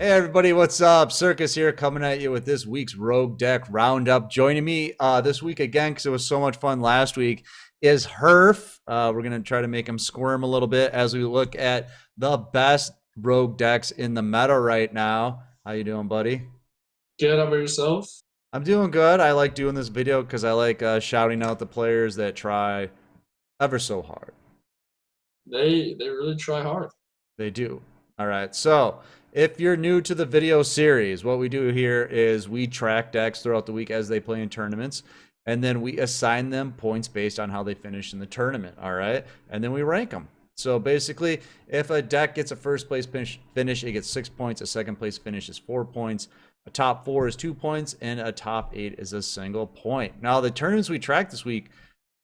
Hey everybody, what's up? Circus here coming at you with this week's Rogue Deck Roundup. Joining me this week again, because it was so much fun last week, is Herf. We're going to try to make him squirm a little bit as we look at the best Rogue decks in the meta right now. How you doing, buddy? Get over yourself. I'm doing good. I like doing this video because I like shouting out the players that try ever so hard. They really try hard. They do. All right. So, if you're new to the video series, what we do here is we track decks throughout the week as they play in tournaments, and then we assign them points based on how they finish in the tournament. All right. And then we rank them. So basically, if a deck gets a first place finish, it gets 6 points. A second place finish is 4 points. A top 4 is 2 points, and a top 8 is a single point. Now, the tournaments we tracked this week,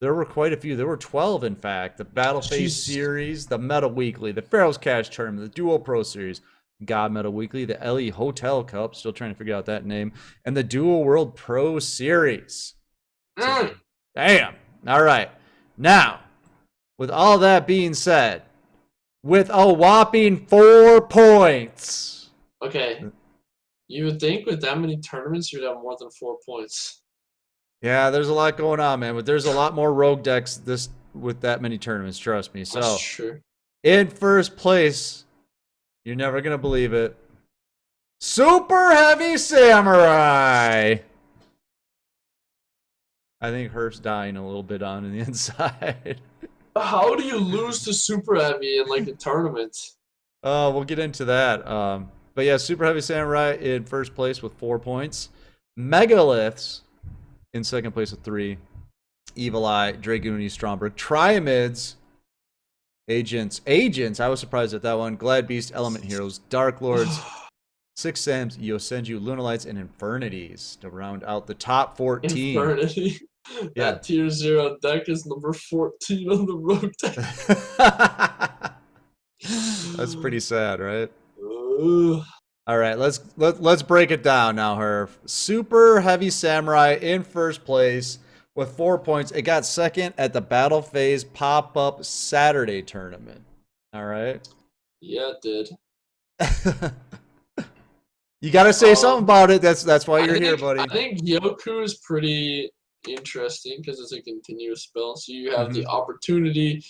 there were quite a few. There were 12, in fact. The Battle Phase Series, the Meta Weekly, the Pharaoh's Cash Tournament, the Duel Pro Series, God Meta Weekly, the LE Hotel Cup, still trying to figure out that name, and the Duel World Pro Series. So, damn. All right. Now, with all that being said, with a whopping 4 points. Okay. You would think with that many tournaments, you'd have more than 4 points. Yeah, there's a lot going on, man. But there's a lot more rogue decks with that many tournaments. Trust me. So, That's true. in first place, you're never gonna believe it. Superheavy Samurai. I think Herf's dying a little bit on the inside. How do you lose to Superheavy in like a tournament? Oh, we'll get into that. But yeah, Superheavy Samurai in first place with 4 points. Megaliths in second place with 3. Evil Eye, Dragoony, Stromberg, Triamids, Agents. I was surprised at that one. Glad Beast, Element Heroes, Dark Lords, Six Sams, Yosenju, Lunalights, and Infernities to round out the top 14. Infernity. Yeah. That tier 0 deck is number 14 on the road deck. That's pretty sad, right? All right, let's break it down now, Herf. Superheavy Samurai in first place with 4 points. It got second at the Battle Phase Pop-Up Saturday tournament. All right. Yeah, it did. You got to say something about it. That's why you're here, buddy. I think Yoku is pretty interesting because it's a continuous spell. So you have the opportunity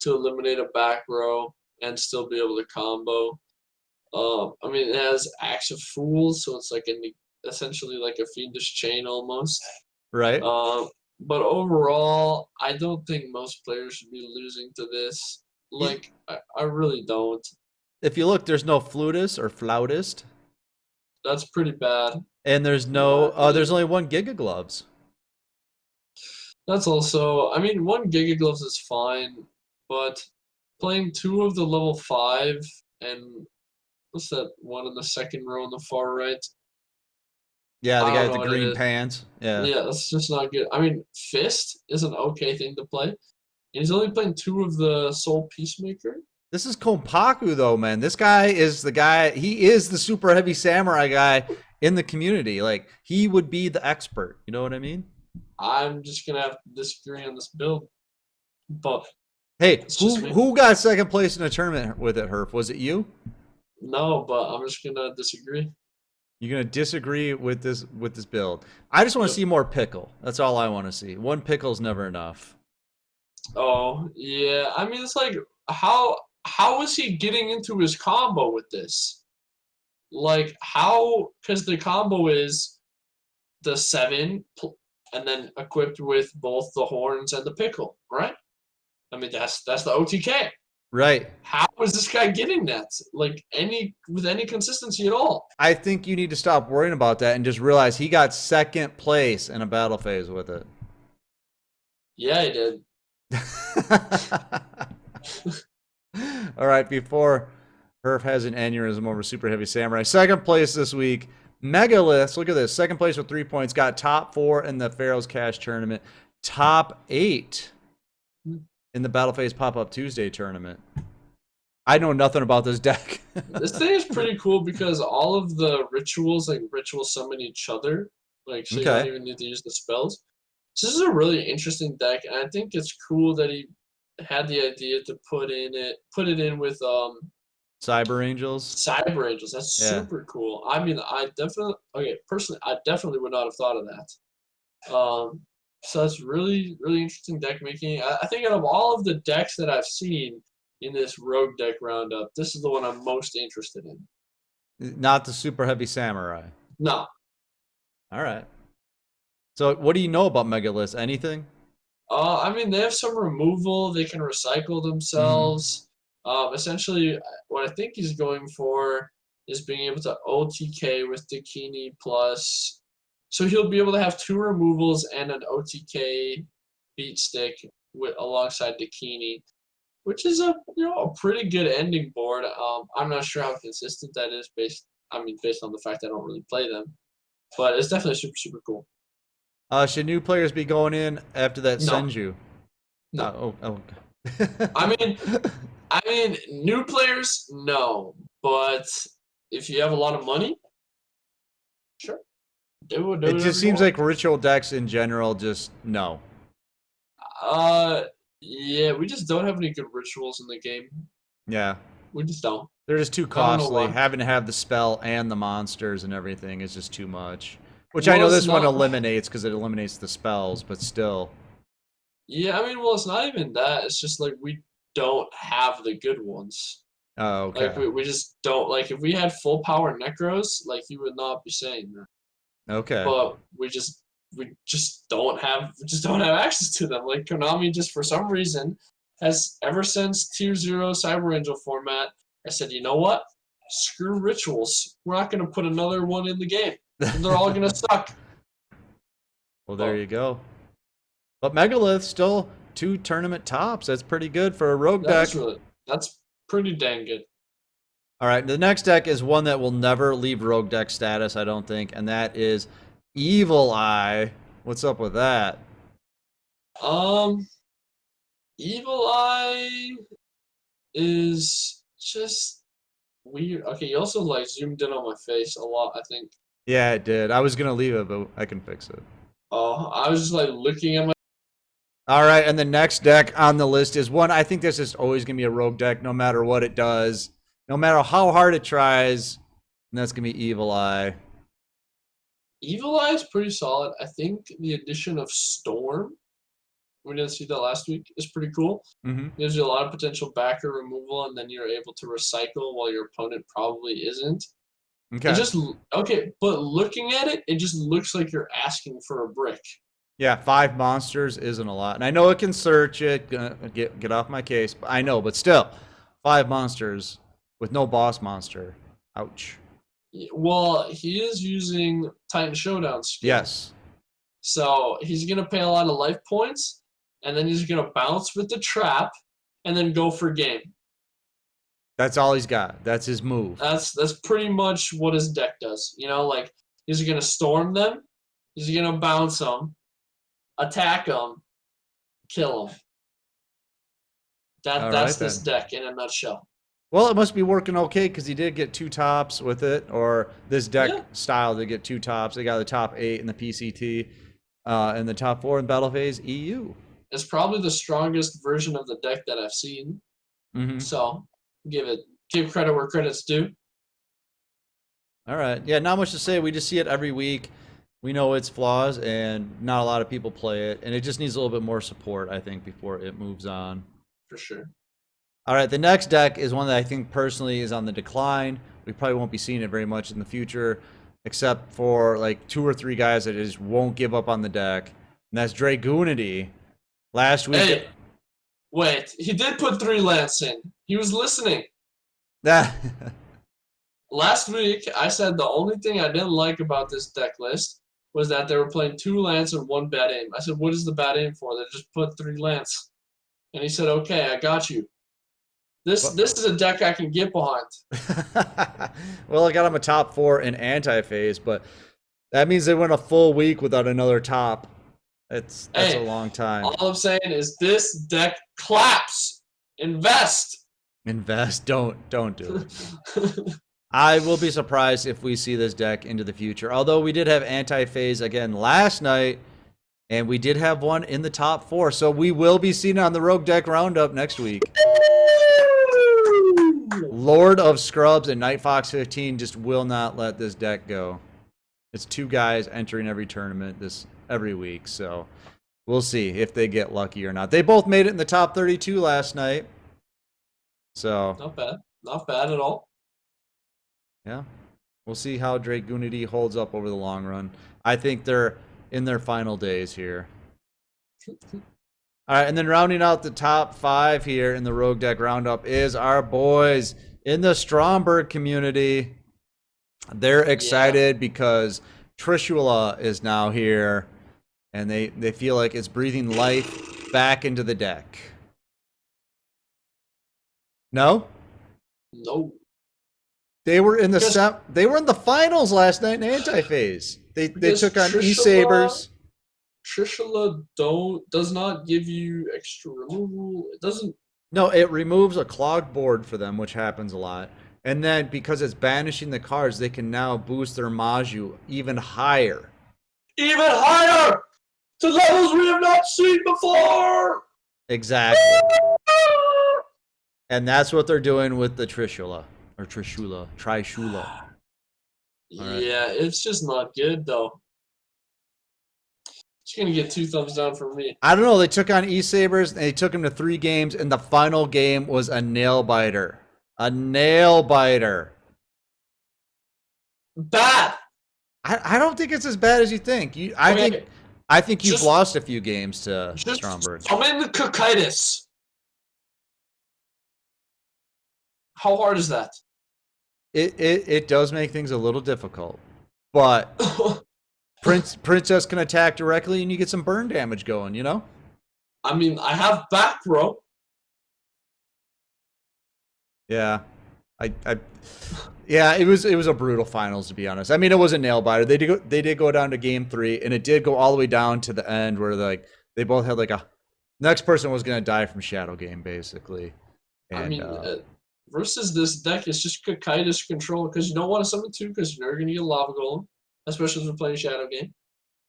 to eliminate a back row and still be able to combo. I mean, it has Axe of Fools, so it's like essentially like a Fiendish Chain almost. Right. But overall, I don't think most players should be losing to this. Like, I really don't. If you look, there's no Flutist or Flautist. That's pretty bad. And there's no, there's only 1 Giga Gloves. That's also, I mean, 1 Giga Gloves is fine, but playing 2 of the level 5 and what's that one in the second row on the far right? Yeah, the guy with the green pants. Yeah. Yeah, that's just not good. I mean, Fist is an okay thing to play. And he's only playing 2 of the Soul Peacemaker. This is Kompaku, though, man. This guy is the guy. He is the super heavy samurai guy in the community. Like, he would be the expert. You know what I mean? I'm just going to have to disagree on this build. But hey, who got second place in a tournament with it, Herf? Was it you? No, but I'm just going to disagree. You're going to disagree with this build. I just want to see more pickle. That's all I want to see. 1 pickle's never enough. Oh, yeah. I mean, it's like, how is he getting into his combo with this? Like, how? Because the combo is the 7 and then equipped with both the horns and the pickle, right? I mean, that's the OTK. Right. How is this guy getting that? Like, with any consistency at all? I think you need to stop worrying about that and just realize he got second place in a battle phase with it. Yeah, he did. All right, before Herf has an aneurysm over Super Heavy Samurai. Second place this week, Megalith. Look at this. Second place with 3 points. Got top 4 in the Pharaoh's Cash tournament. Top 8 in the Battle Phase Pop-Up Tuesday tournament. I know nothing about this deck. This thing is pretty cool because all of the rituals, like, ritual summon each other. Like, so you don't even need to use the spells. So this is a really interesting deck, and I think it's cool that he had the idea to put it in with Cyber Angels. Cyber Angels. That's Yeah. super cool. I mean, personally, I definitely would not have thought of that. So that's really, really interesting deck making. I think out of all of the decks that I've seen in this Rogue deck roundup, this is the one I'm most interested in. Not the super heavy samurai. No. All right. So what do you know about Megalith? Anything? I mean, they have some removal. They can recycle Mm-hmm. themselves. Essentially, what I think he's going for is being able to OTK with Dakini plus. So he'll be able to have 2 removals and an OTK beat stick alongside Dakini, which is a pretty good ending board. I'm not sure how consistent that is based on the fact I don't really play them, but it's definitely super super cool. Should new players be going in after that No, Senju? no. Oh. I mean, new players, no. But if you have a lot of money, sure, do It just whatever you seems want. like ritual decks in general just no. Uh, yeah, we just don't have any good rituals in the game. Yeah. We just don't. They're just too I don't know costly. why. Having to have the spell and the monsters and everything is just too much. Which I Well, know it's this one not. eliminates because it eliminates the spells, but still. Yeah, I mean, well, it's not even that. It's just like we don't have the good ones. Oh, Like okay. we just don't. Like if we had full power Necros, like you would not be saying that. Okay. But we just don't have access to them. Like Konami just for some reason has ever since Tier 0 Cyber Angel format, I said, you know what? Screw rituals. We're not gonna put another one in the game. They're all gonna suck. Well, there But you go. But Megalith still 2 tournament tops. That's pretty good for a rogue that is deck. really that's pretty dang good. All right, the next deck is one that will never leave rogue deck status, I don't think, and that is Evil Eye. What's up with that? Um Evil Eye is just weird. Okay, you also like zoomed in on my face a lot, I think. Yeah, it did. I was gonna leave it, but I can fix it. Oh, I was just like looking at my. All right, and the next deck on the list is one I think this is always gonna be a rogue deck, no matter what it does, no matter how hard it tries, and that's gonna be Evil Eye. Evil Eye is pretty solid. I think the addition of Storm, we didn't see that last week, is pretty cool. Mm-hmm. Gives you a lot of potential backer removal, and then you're able to recycle while your opponent probably isn't. It Okay. just okay, but looking at it, it just looks like you're asking for a brick. Yeah, 5 monsters isn't a lot, and I know it can search it. Get off my case. But I know, but still, 5 monsters with no boss monster. Ouch. Well, he is using Titan Showdown skill, Yes, so he's gonna pay a lot of life points, and then he's gonna bounce with the trap, and then go for game. that's all he's got. That's his move. That's pretty much what his deck does. Like he's gonna storm them, he's gonna bounce them, attack them, kill them. All That's right this then. deck in a nutshell. Well, it must be working okay because he did get 2 tops with it, or this deck Yeah, style did get 2 tops. They got the top 8 in the PCT, and the top 4 in Battle Phase EU. it's probably the strongest version of the deck that I've seen. Mm-hmm. So give credit where credit's due. All right. Yeah, not much to say. We just see it every week. We know its flaws, and not a lot of people play it, and it just needs a little bit more support, I think, before it moves on. For sure. All right, the next deck is one that I think personally is on the decline. We probably won't be seeing it very much in the future, except for like 2 or 3 guys that just won't give up on the deck, and that's Dragoonity. Last week, Hey, wait, he did put 3 Lance in. He was listening. that Last week, I said the only thing I didn't like about this deck list was that they were playing 2 Lance and 1 bad aim. I said, what is the bad aim for? They just put 3 Lance. And he said, okay, I got you. This is a deck I can get behind. well, I got him a top 4 in anti-phase, but that means they went a full week without another top. That's a Hey, long time. all I'm saying is this deck claps. Invest. Invest. Don't do it. I will be surprised if we see this deck into the future. Although we did have anti-phase again last night, and we did have one in the top 4. So we will be seeing it on the Rogue Deck Roundup next week. Lord of Scrubs and Night Fox 15 just will not let this deck go. It's 2 guys entering every tournament every week, so we'll see if they get lucky or not. They both made it in the top 32 last night. So not bad. Not bad at all. Yeah. We'll see how Dragoonity holds up over the long run. I think they're in their final days here. All right, and then rounding out the top 5 here in the Rogue Deck Roundup is our boys in the Stromberg community. They're excited because Trishula is now here, and they feel like it's breathing life back into the deck. No? No. They were in the they were in the finals last night in Anti-Phase. They took on E-Sabers. Trishula does not give you extra removal. It doesn't. No, it removes a clogged board for them, which happens a lot. And then because it's banishing the cards, they can now boost their Maju even higher. Even higher! To levels we have not seen before! Exactly. And that's what they're doing with the Trishula. Or Trishula. Yeah, it's just not good, though. It's going to get 2 thumbs down from me. I don't know. They took on E-Sabers, and they took them to 3 games, and the final game was a nail-biter. A nail-biter. Bad! I don't think it's as bad as you think. I think you've lost a few games to Stromberg. I'm in the Cocytus. How hard is that? It does make things a little difficult, but Princess can attack directly, and you get some burn damage going. You know. I mean, I have back row. Yeah, yeah. It was a brutal finals, to be honest. I mean, it was a nail biter. They did go down to game 3, and it did go all the way down to the end where they both had next person was gonna die from Shadow Game basically. And, I mean. Versus this deck, it's just Cocytus control because you don't want to summon 2 because you're never going to get a Lava Golem, especially if you're playing Shadow Game.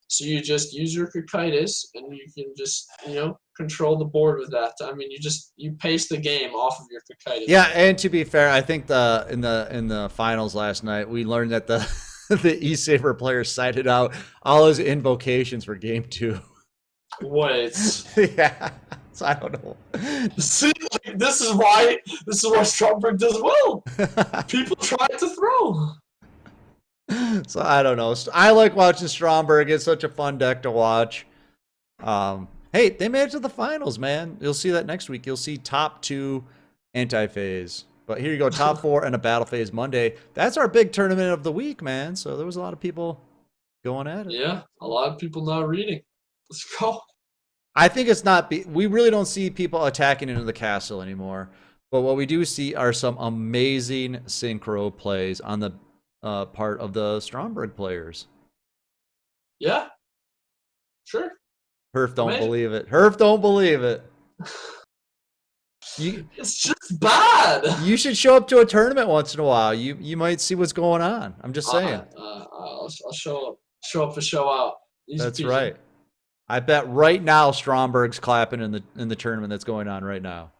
So you just use your Cocytus and you can just, control the board with that. I mean, you pace the game off of your Cocytus. Yeah, and to be fair, I think in the finals last night, we learned that the E-Saber player cited out all his invocations for game 2. Wait. Yeah. So I don't know. See, this is why Stromberg does well. People try to throw. So I don't know. I like watching Stromberg. It's such a fun deck to watch. Hey, they made it to the finals, man. You'll see that next week. You'll see top 2 Anti-Phase. But here you go, top 4 and a Battle Phase Monday. That's our big tournament of the week, man. So there was a lot of people going at it. Yeah, a lot of people not reading. Let's go. I think it's not. We really don't see people attacking into the castle anymore. But what we do see are some amazing synchro plays on the part of the Stromberg players. Yeah. Sure. Herf don't believe it. Herf don't believe it. It's just bad. You should show up to a tournament once in a while. You might see what's going on. I'm just saying. I'll show up. Show up for show out. That's right. I bet right now Stromberg's clapping in the tournament that's going on right now.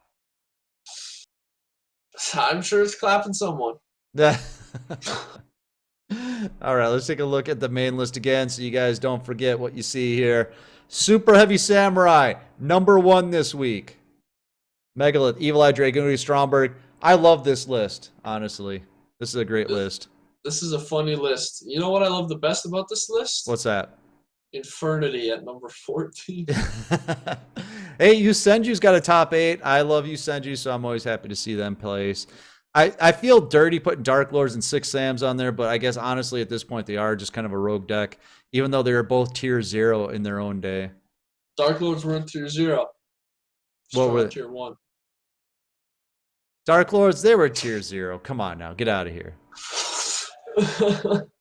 I'm sure it's clapping someone. All right, let's take a look at the main list again so you guys don't forget what you see here. Superheavy Samurai, #1 this week. Megalith, Evil Eye Dragoonity, Stromberg. I love this list, honestly. This is a great list. This is a funny list. You know what I love the best about this list? What's that? Infernity at number 14. Hey, Yusenju's got a top 8. I love Yusenju, so I'm always happy to see them place. I feel dirty putting Dark Lords and 6 Sams on there, but I guess honestly at this point they are just kind of a rogue deck, even though they were both tier 0 in their own day. Dark Lords were in tier 0. What were they? Tier 1. Dark Lords, they were tier 0. Come on now, get out of here.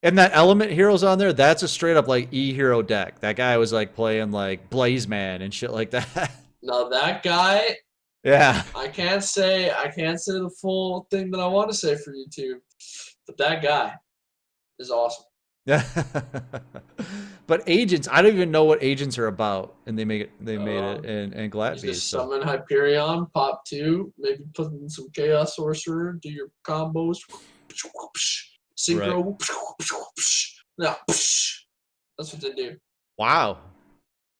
And that Element Heroes on there, that's a straight up E-Hero deck. That guy was playing Blaze Man and shit like that. Now that guy, yeah. I can't say the full thing that I want to say for YouTube, but that guy is awesome. Yeah. But agents, I don't even know what agents are about, and they make it. They made it Um, in you Glatbees. just So summon Hyperion, pop 2, maybe put in some Chaos Sorcerer, do your combos, right. synchro. Yeah, that's what they do. Wow.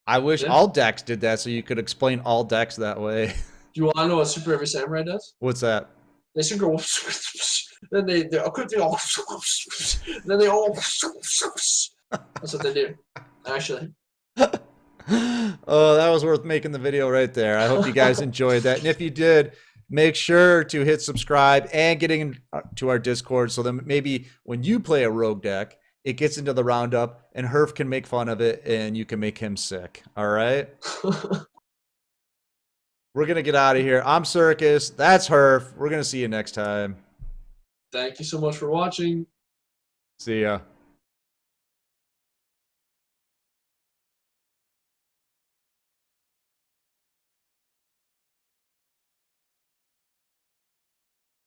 I wish Yeah. all decks did that, so you could explain all decks that way. Do you want to know what Super Heavy Samurai does? What's that? They synchro. Then they all. Then they all. That's what they do. Actually. Oh, that was worth making the video right there. I hope you guys enjoyed that. And if you did, make sure to hit subscribe and getting to our Discord so that maybe when you play a rogue deck, it gets into the roundup and Herf can make fun of it and you can make him sick. All right? We're going to get out of here. I'm Circus. That's Herf. We're going to see you next time. Thank you so much for watching. See ya.